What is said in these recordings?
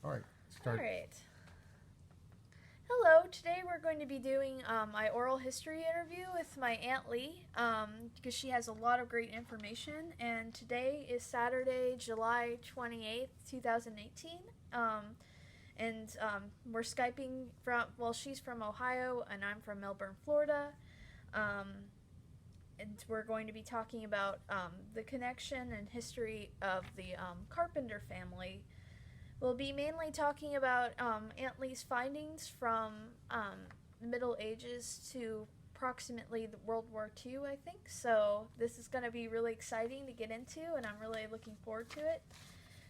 All right, All start. right. Hello. Today we're going to be doing my oral history interview with my Aunt Lee because she has a lot of great information. And today is Saturday, July 28th, 2018. We're Skyping from, well, she's from Ohio and I'm from Melbourne, Florida. Um, and we're going to be talking about the connection and history of the Carpenter family. We'll be mainly talking about Aunt Lee's findings from the Middle Ages to approximately the World War II, I think. So this is going to be really exciting to get into, and I'm really looking forward to it.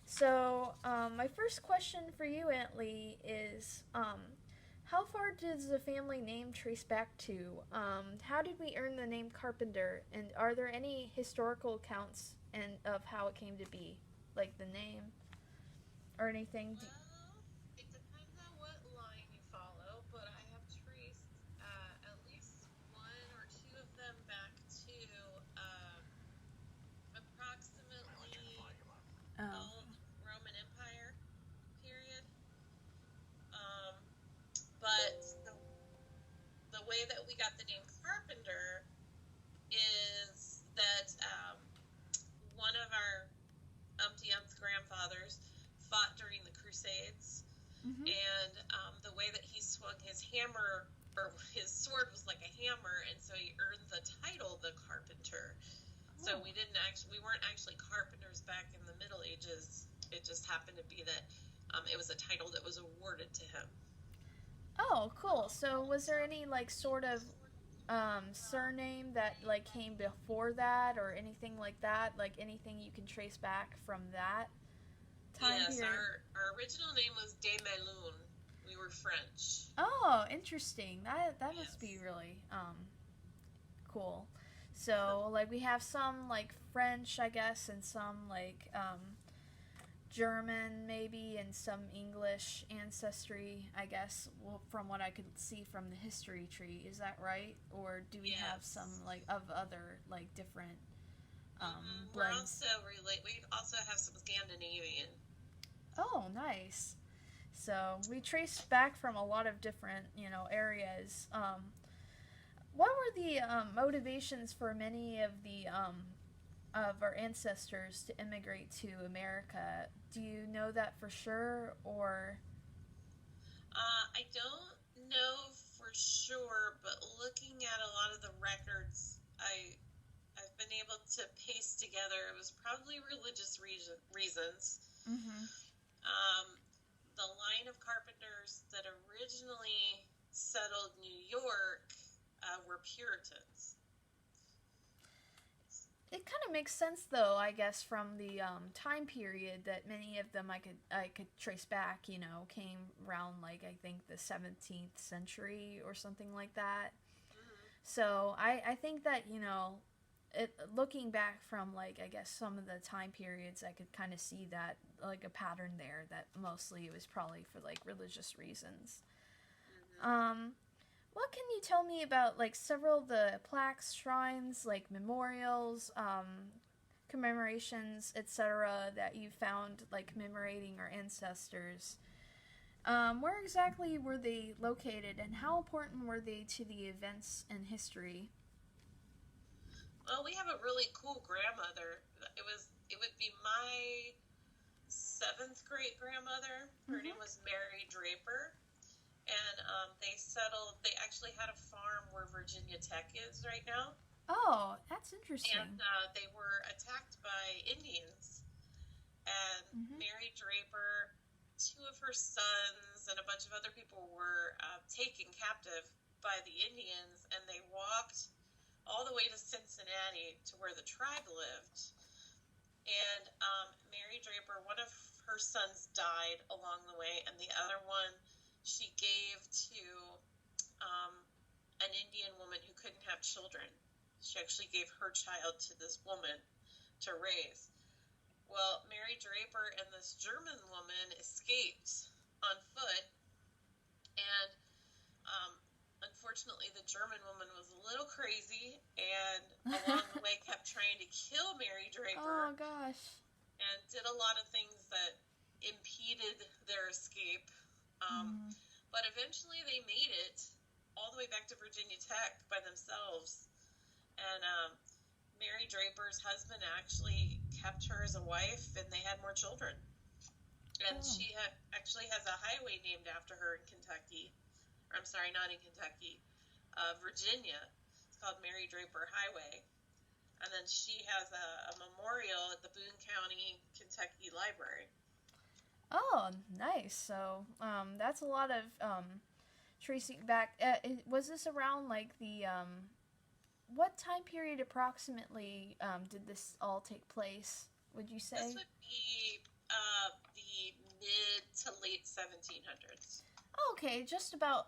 So my first question for you, Aunt Lee, is how far does the family name trace back to? How did we earn the name Carpenter, and are there any historical accounts of how it came to be, like the name or anything? Well, it depends on what line you follow, but I have traced at least one or two of them back to um, approximately Oh. old Roman Empire period. Um, but the way that we got the name Carpenter is that one of our Umpty Ump's grandfathers fought during the Crusades, Mm-hmm. and the way that he swung his hammer or his sword was like a hammer, and so he earned the title the Carpenter. So Oh. we weren't actually carpenters back in the Middle Ages. It just happened to be that it was a title that was awarded to him. Oh, cool. So was there any like sort of surname that like came before that or anything like that? Like anything you can trace back from that time Yes, period? our original name was De Melun. We were French. Oh, interesting. That must be Yes. really cool. So like we have some like French, I guess, and some like German maybe and some English ancestry, I guess, well, from what I could see from the history tree. Is that right? Or do we have some Yes. like of other like different We're blends? also We also have some Scandinavian. Oh, nice. So we trace back from a lot of different, areas. What were the motivations for many of our ancestors to immigrate to America? Do you know that for sure, or? I don't know for sure, but looking at a lot of the records, I've been able to paste together. It was probably religious reasons. Mm-hmm. Um, the line of carpenters that originally settled New York were Puritans. It kind of makes sense, though. I guess from the time period that many of them I could trace back. Came around like I think the 17th century or something like that. Mm-hmm. So I think that looking back from like I guess some of the time periods, I could kind of see that like a pattern there that mostly it was probably for like religious reasons. Mm-hmm. Um, what can you tell me about like several of the plaques, shrines, like memorials, commemorations, etc., that you found like commemorating our ancestors? Where exactly were they located, and how important were they to the events in history? Well, we have a really cool grandmother. It would be my seventh great grandmother. Her Mm-hmm. name was Mary Draper, and They actually had a farm where Virginia Tech is right now, Oh, that's and interesting. they were attacked by Indians. And Mm-hmm. Mary Draper, two of her sons, and a bunch of other people were taken captive by the Indians, and they walked all the way to Cincinnati to where the tribe lived. And Mary Draper, one of her sons died along the way, and the other one she gave to um, an Indian woman who couldn't have children. She actually gave her child to this woman to raise. Well, Mary Draper and this German woman escaped on foot, and um, unfortunately, the German woman was a little crazy and along the way kept trying to kill Mary Oh Draper gosh. and did a lot of things that impeded their Mm. But eventually they made it all the way back to Virginia Tech by themselves. And Mary Draper's husband actually kept her as a wife, and they had more children. And Oh. she actually has a highway named after her in Kentucky. Or, I'm sorry, not in Kentucky, Virginia. It's called Mary Draper Highway. And then she has a memorial at the Boone County, Kentucky Library. Oh, nice. So, that's a lot of tracing back. Was this around like the what time period approximately did this all take place? Would you say? This would be the mid to late 1700s. Oh, okay, just about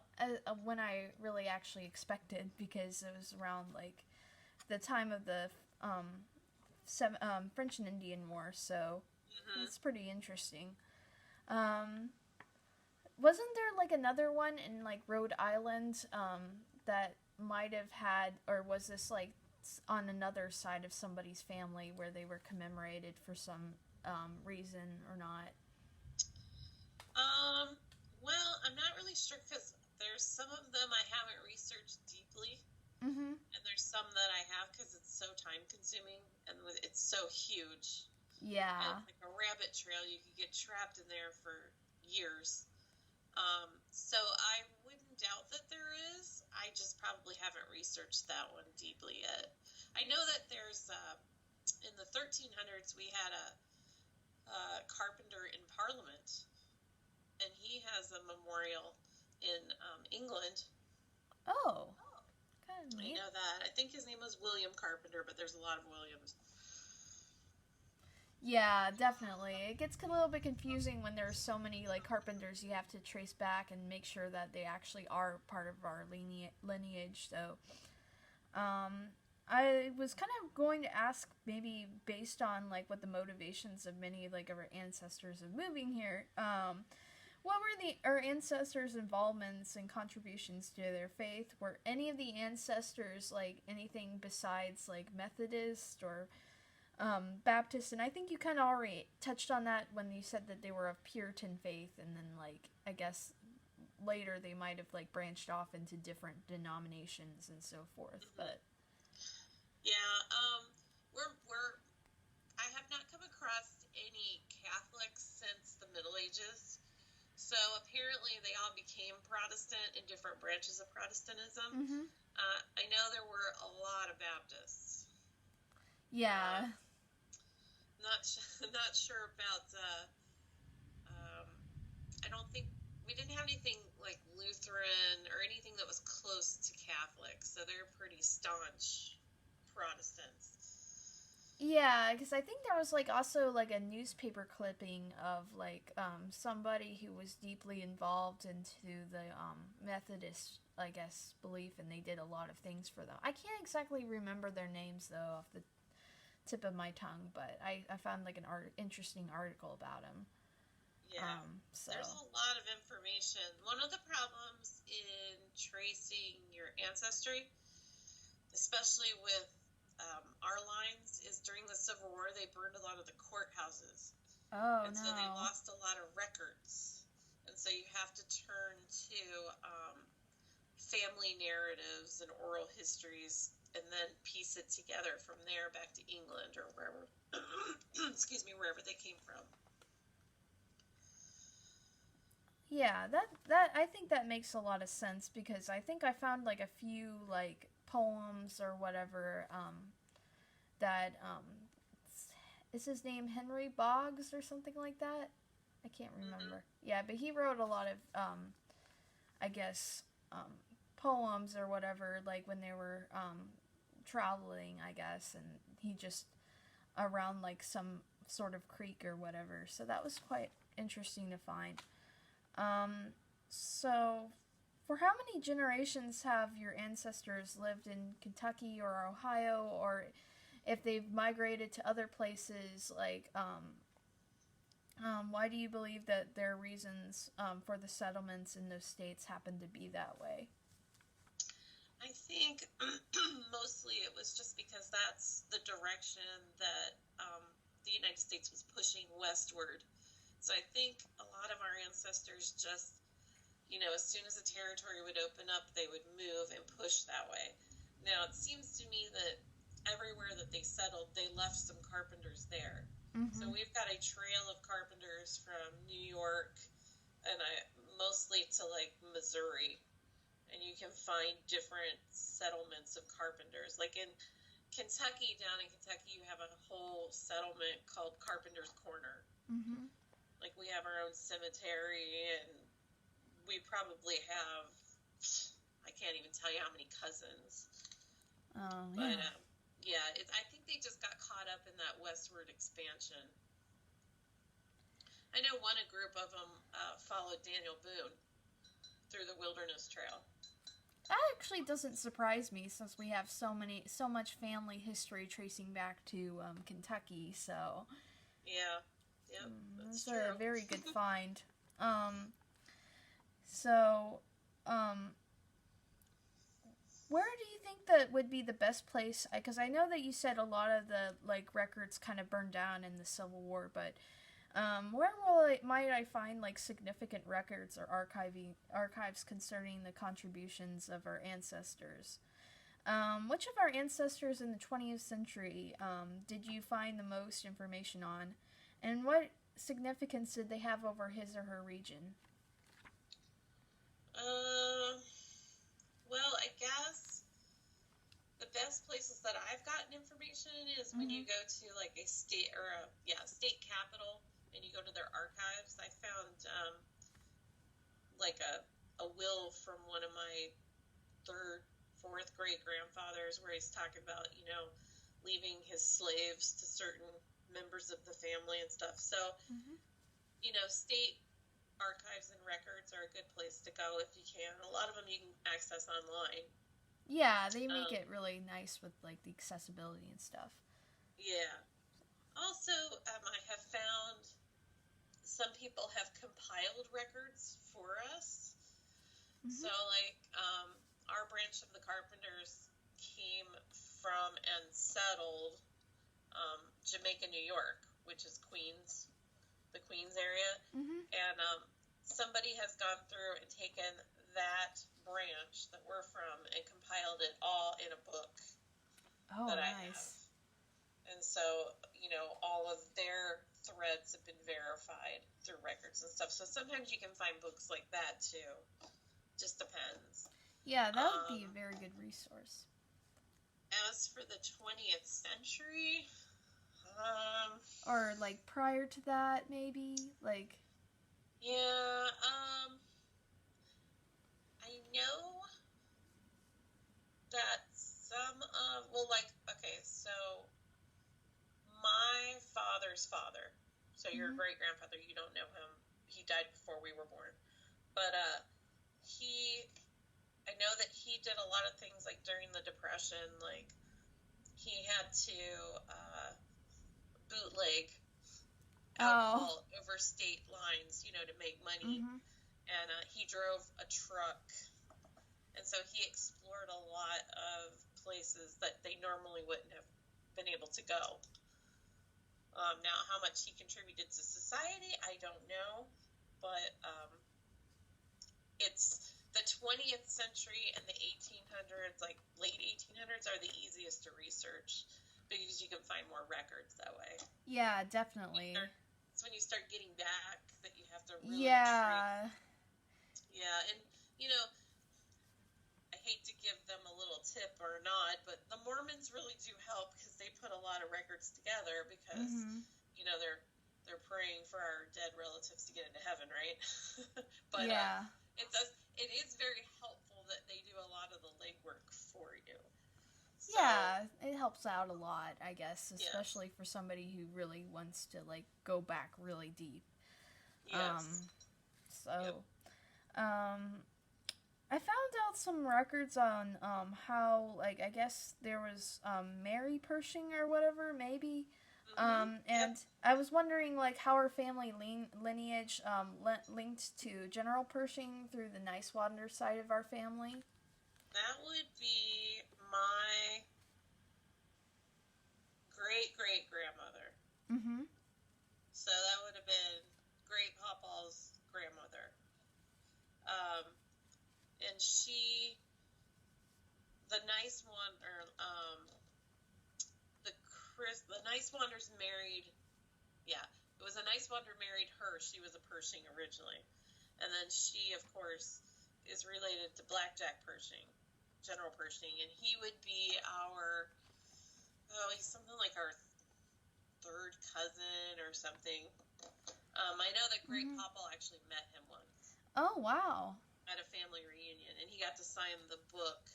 when I really actually expected, because it was around like the time of the French and Indian War. So it's pretty interesting. Um, Wasn't there like another one in like Rhode Island that might have had, or was this like on another side of somebody's family where they were commemorated for some reason or not? Well, I'm not really sure because there's some of them I haven't researched deeply, Mm-hmm. and there's some that I have because it's so time consuming and it's so huge. Yeah. And like a rabbit trail, you could get trapped in there for years. So I wouldn't doubt that there is. I just probably haven't researched that one deeply yet. I know that there's, in the 1300s, we had a carpenter in Parliament, and he has a memorial in England. Oh, kind of I neat. know that. I think his name was William Carpenter, but there's a lot of Williams. Yeah, definitely. It gets a little bit confusing when there's so many like carpenters you have to trace back and make sure that they actually are part of our lineage. So, I was kind of going to ask, maybe based on like what the motivations of many like of our ancestors of moving here. What were our ancestors' involvements and contributions to their faith? Were any of the ancestors like anything besides like Methodist or Baptist? And I think you kind of already touched on that when you said that they were of Puritan faith, and then like I guess later they might have like branched off into different denominations and so forth. But Yeah, we're I have not come across any Catholics since the Middle Ages. So apparently they all became Protestant in different branches of Protestantism. mm-hmm. I know there were a lot of Baptists. Yeah. Not sure about. I don't think we didn't have anything like Lutheran or anything that was close to Catholic. So they're pretty staunch Protestants. Yeah, because I think there was like also like a newspaper clipping of like somebody who was deeply involved into the Methodist, I guess, belief, and they did a lot of things for them. I can't exactly remember their names though off the tip of my tongue, but I found like an interesting article about them. Yeah, So there's a lot of information. One of the problems in tracing your ancestry, especially with our lines, is during the Civil War they burned a lot of the courthouses, oh and so they no. lost a lot of records. And so you have to turn to family narratives and oral histories, and then piece it together from there back to England or wherever. Excuse me, wherever they came from. Yeah, that I think that makes a lot of sense, because I think I found like a few like poems or whatever that is his name Henry Boggs or something like that? I can't remember. Yeah, but he wrote a lot of I guess poems or whatever, like when they were traveling, I guess, and he just around like some sort of creek or whatever. So that was quite interesting to find. So for how many generations have your ancestors lived in Kentucky or Ohio, or if they've migrated to other places, like, why do you believe that their reasons for the settlements in those states happen to be that way? I think mostly it was just because that's the direction that the United States was pushing westward. So I think a lot of our ancestors just as soon as a territory would open up, they would move and push that way. Now, it seems to me that everywhere that they settled, they left some carpenters there. So Mm-hmm. we've got a trail of carpenters from New York and mostly to like Missouri, and you can find different settlements of carpenters. Like in Kentucky, down in Kentucky, you have a whole settlement called Carpenter's Corner. Mm-hmm. Like we have our own cemetery, and we probably have, I can't even tell you how many cousins. Oh, But yeah. I think they just got caught up in that westward expansion. I know a group of them followed Daniel Boone through the Wilderness Trail. That actually doesn't surprise me since we have so much family history tracing back to Kentucky. So Yeah, yep, that's those are a true. very good find. Um, so um, where do you think that would be the best place? Because I know that you said a lot of the like records kind of burned down in the Civil War, but where might I find like significant records or archives concerning the contributions of our ancestors? Which of our ancestors in the 20th century did you find the most information on, and what significance did they have over his or her region? Um, well, I guess the best places that I've gotten information is when Mm-hmm. you go to like a state or state capital and you go to their archives. I found like a will from one of my third, fourth great grandfathers where he's talking about leaving his slaves to certain members of the family and stuff. So Mm-hmm. state archives and records are a good place to go if you can. A lot of them you can access online. Yeah, they make Um, it really nice with like the accessibility and stuff. yeah. Also, I have found some people have compiled records for us. Mm-hmm. So, like, our branch of the Carpenters came from and settled Jamaica, New York, which is Queens, the Queens area. Mm-hmm. And somebody has gone through and taken that branch that we're from and compiled it all in a book Oh, that I have. nice. And so, all of their threads have been verified through records and stuff. So sometimes you can find books like that too. Just depends. Yeah, that would be a Um, very good resource. as for the 20th century, um, Or like prior to that, maybe like. yeah, I know that some of, well, like, okay, so my father's father, so your Mm-hmm. great grandfather, you don't know him. He died before we were born. But he, I know that he did a lot of things like during the Depression, like he had to bootleg Oh. alcohol over state lines, to make money. Mm-hmm. And he drove a truck, and so he explored a lot of places that they normally wouldn't have been able to go. Now, how much he contributed to society, I don't know, but it's the 20th century and the 1800s, like late 1800s, are the easiest to research because you can find more records that way. Yeah, definitely. It's when you start getting back that you have to really Yeah. Yeah, and I hate to give them a little tip or not, but the Mormons really do help because they put a lot of records together because Mm-hmm. they're praying for our dead relatives to get into heaven, right? But Yeah. it is very helpful that they do a lot of the legwork for you. So, Yeah, it helps out a lot, I guess, yes, especially for somebody who really wants to like go back really deep. Um, yes, yep. so, I found out some records on how like I guess there was Mary Pershing or whatever, maybe. Yep. And I was wondering like how her family lineage linked to General Pershing through the Nicewater side of our family. That would be my great great grandmother. Mm-hmm. So that would have been Great Papa's grandmother. Um, the nice one, or the nice wanders married. Yeah, it was a nice wander married her. She was a Pershing originally, and then she, of course, is related to Blackjack Pershing, General Pershing, and he would be he's something like our third cousin or something. I know that Great Popple actually met him once. Oh, wow. At a family reunion, and he got to sign the book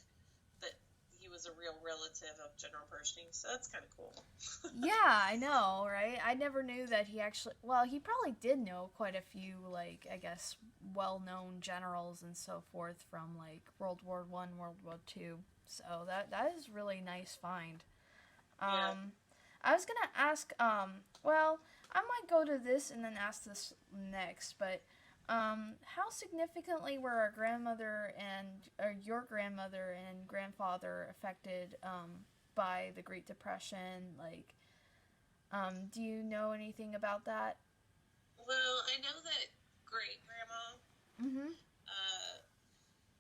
that he was a real relative of General Pershing, so that's kind of cool. Yeah, I know, right? I never knew that he actually, well, he probably did know quite a few, like, I guess, well-known generals and so forth from, like, World War I, World War II, so that is really nice find. Yeah. I was gonna ask, well, I might go to this and then ask this next, but how significantly were our grandmother or your grandmother and grandfather affected by the Great Depression? Like, do you know anything about that? Well, I know that great grandma,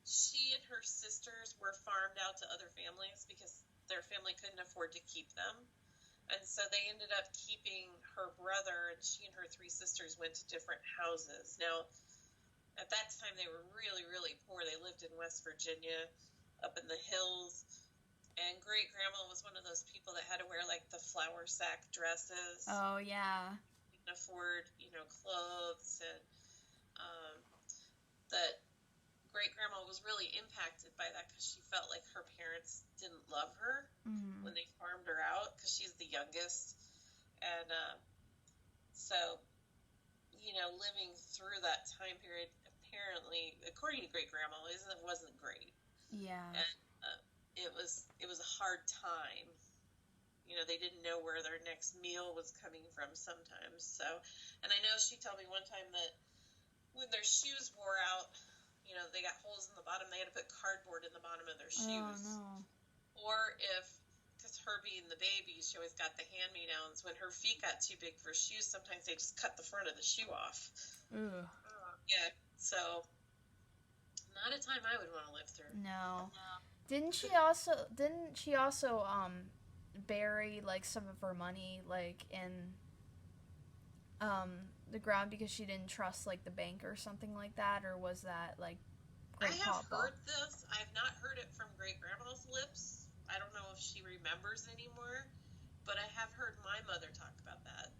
she and her sisters were farmed out to other families because their family couldn't afford to keep them. And so they ended up keeping her brother, and she and her three sisters went to different houses. Now, at that time, they were really, really poor. They lived in West Virginia, up in the hills. And great-grandma was one of those people that had to wear, like, the flour sack dresses. Oh, yeah. Couldn't afford, clothes. And that great-grandma was really impacted by that because she felt like her parents didn't love her when they farmed her out because she's the youngest. And so, living through that time period, apparently, according to great-grandma, wasn't great. Yeah. And it was a hard time. They didn't know where their next meal was coming from sometimes. So, and I know she told me one time that when their shoes wore out, they got holes in the bottom, they had to put cardboard in the bottom of their shoes. Oh, no. Or because her being the baby, she always got the hand-me-downs. When her feet got too big for shoes, sometimes they just cut the front of the shoe off. Ugh. Yeah, so not a time I would want to live through. No. Didn't she also bury, like, some of her money, like, in the ground because she didn't trust, like, the bank or something like that? Or was that, like, I have heard this. I've not heard it from great-grandma's lips. I don't know if she remembers anymore, but I have heard my mother talk about that.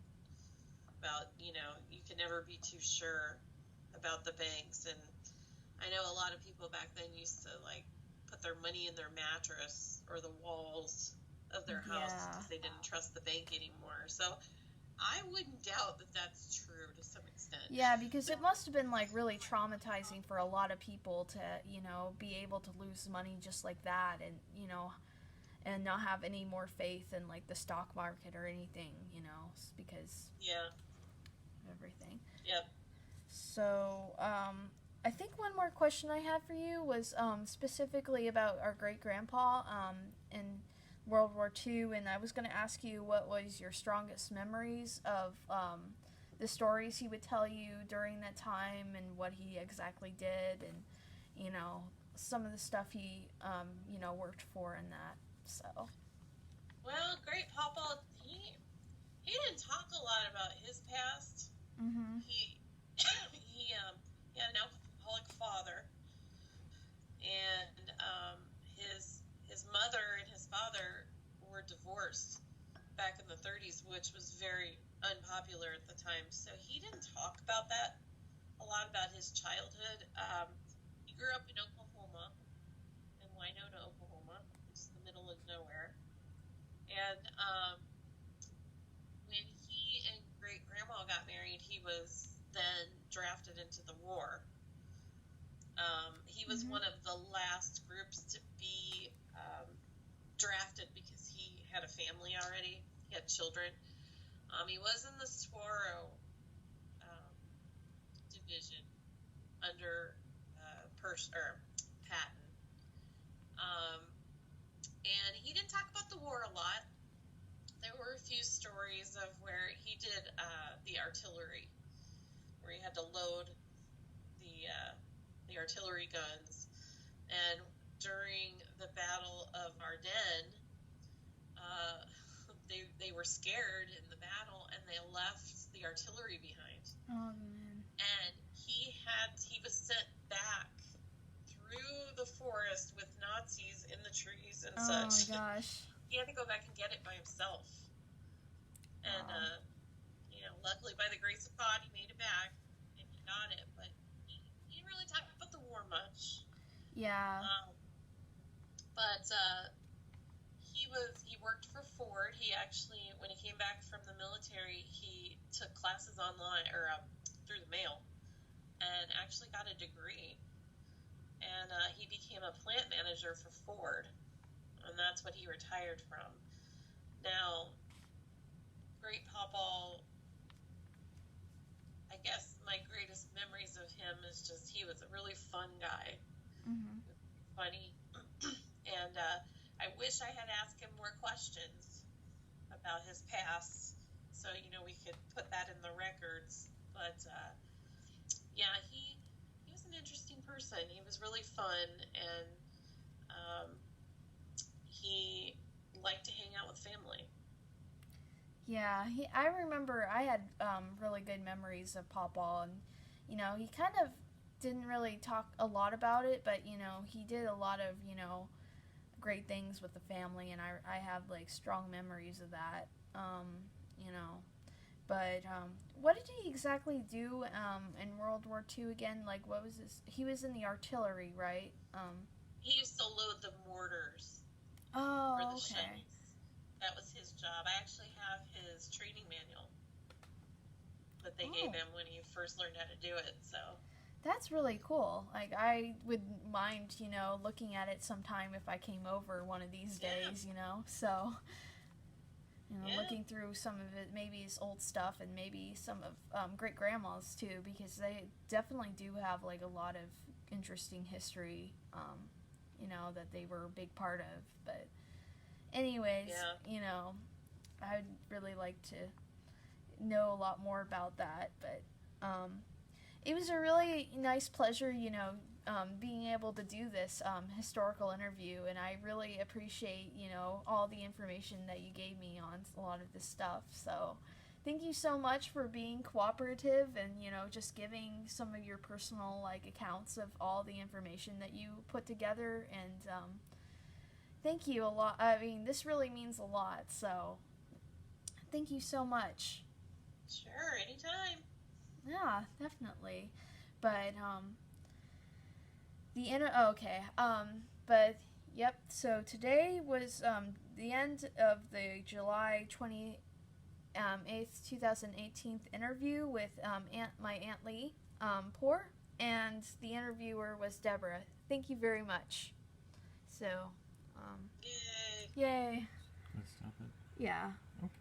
About, you can never be too sure about the banks. And I know a lot of people back then used to, like, put their money in their mattress or the walls of their house because they didn't trust the bank anymore. So I wouldn't doubt that that's true to some extent. Yeah, because it must have been, like, really traumatizing for a lot of people to, be able to lose money just like that and, and not have any more faith in, like, the stock market or anything, because of everything. Yep. So, I think one more question I had for you was specifically about our great-grandpa in World War II, and I was going to ask you what was your strongest memories of the stories he would tell you during that time and what he exactly did and, some of the stuff he, worked for in that, so. Well, Great Papa, he didn't talk a lot about his past. He had an alcoholic father, and his mother and his father were divorced back in the 30s, which was very unpopular at the time. So he didn't talk about that a lot, about his childhood. He grew up in Oklahoma, in Winona, Oklahoma, which is the middle of nowhere. And when he and great-grandma got married, he was then drafted into the war. He was one of the last groups to be drafted because he had a family already. He had children. He was in the Squirrow division under Patton. And he didn't talk about the war a lot. There were a few stories of where he did the artillery, where he had to load the artillery guns And during the Battle of Ardennes, they were scared in the battle, and they left the artillery behind. Oh man. And he was sent back through the forest with Nazis in the trees and such. Oh my gosh. He had to go back and get it by himself. And, Wow. Luckily by the grace of God, he made it back and he got it. But he didn't really talk about the war much. Yeah. But he worked for Ford. He actually, when he came back from the military, he took classes online or through the mail, and actually got a degree. And he became a plant manager for Ford, and that's what he retired from. Now, Great Pawpaw, I guess my greatest memories of him is just he was a really fun guy. Mm-hmm. Funny. And I wish I had asked him more questions about his past, so we could put that in the records. But yeah, he was an interesting person. He was really fun, and he liked to hang out with family. Yeah, I remember I had really good memories of Pawpaw, and he kind of didn't really talk a lot about it, but he did a lot of great things with the family, and I have like strong memories of that. But what did he exactly do in World War II again? Like, what was this? He was in the artillery, right? He used to load the mortars Oh, for the okay. ships. That was his job. I actually have his training manual that they gave him when he first learned how to do it. So that's really cool. Like, I would mind, looking at it sometime if I came over one of these days, So, looking through some of it, maybe his old stuff, and maybe some of great grandma's too, because they definitely do have like a lot of interesting history, that they were a big part of. But, anyways, I'd really like to know a lot more about that. But, it was a really nice pleasure, being able to do this historical interview, and I really appreciate, all the information that you gave me on a lot of this stuff. So thank you so much for being cooperative and, just giving some of your personal, like, accounts of all the information that you put together, and thank you a lot. I mean, this really means a lot, so thank you so much. Sure, anytime. Yeah, definitely. But but yep. So today was the end of the July 28th, 2018 interview with my Aunt Lee, Poor, and the interviewer was Deborah. Thank you very much. So, Yay. yay. Let's stop it. Yeah. Okay.